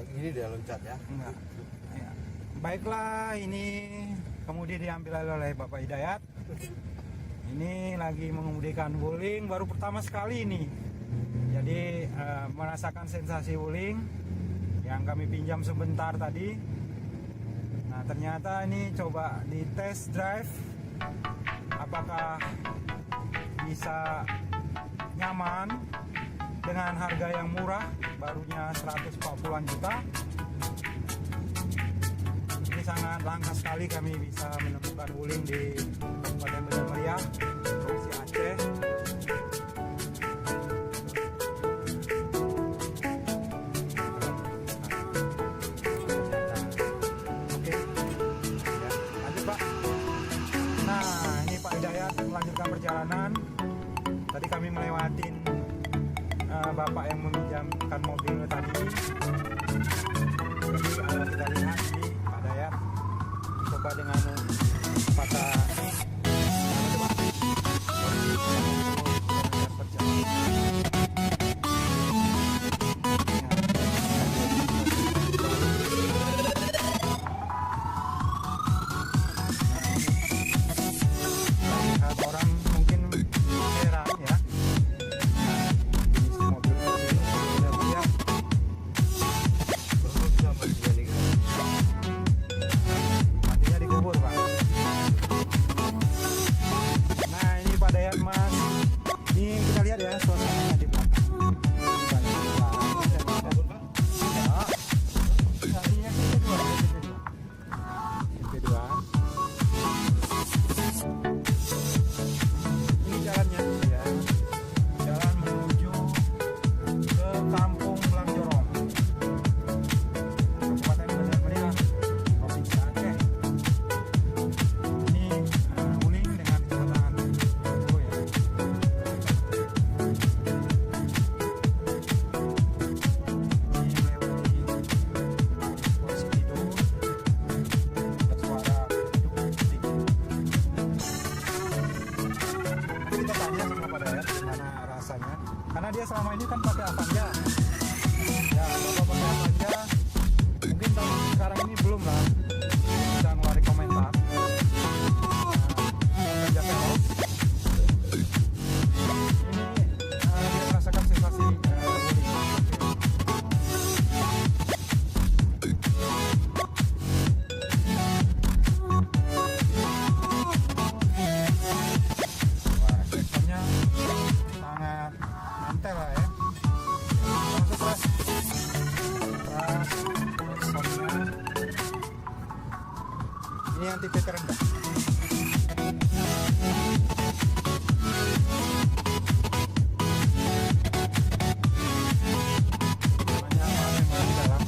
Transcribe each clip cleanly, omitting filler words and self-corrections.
kayak gini dia loncat ya. Enggak. Ya. Baiklah, ini kemudian diambil oleh Bapak Hidayat. Ini lagi mengemudikan wuling baru pertama sekali ini. Jadi merasakan sensasi wuling yang kami pinjam sebentar tadi. Nah, ternyata ini coba di test drive apakah bisa nyaman dengan harga yang murah, barunya 140-an juta. Ini sangat langka sekali kami bisa menemukan wuling di Kabupaten Bandar Meriah, Provinsi Aceh. Oke, ya, lanjut Pak. Nah, ini Pak Hidayat melanjutkan perjalanan. Tadi kami melewatin Bapak yang meminjamkan mobil tadi. Jadi kalau kita lihat di Pak Dayat coba dengan patah orang mungkin heran ya. Matinya dikubur Pak. Nah ini Pak Dayat Mas. Ini kita lihat ya suasananya di belakang. Ini jalannya ya. Jalan menuju ke Kampung Belangjorong, Kabupaten Bandar Meriah, Provinsi Aceh. Ini wuling dengan kecepatan turbo ya. Ini melewati posisi tidur, suara hidup musik. Kita tanya sama Pak Dayat gimana rasanya, karena dia selama ini kan pakai Avanza. Ya, Bapak pakai Avanza, mungkin tahun sekarang ini belum lah bisa ngeluarin komentar. Avanza Velog. Ini dia merasakan sensasi wuling. Wah, klaksornya sangat mantel lah ya. Langsung keras, klaksonnya. Ini yang tipe terendah. Namanya memang di dalam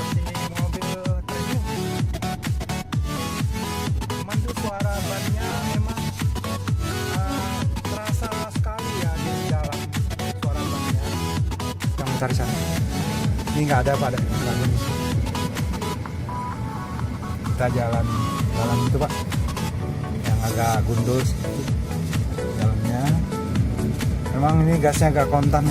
seperti mobil premium. Cuman tuh suara bannya memang terasa sekali ya di dalam suara bannya. Kita cari sana. Ini nggak ada pada lagu ini. Kita jalan itu Pak, yang agak gundul sedikit jalannya. Memang ini gasnya agak kontan.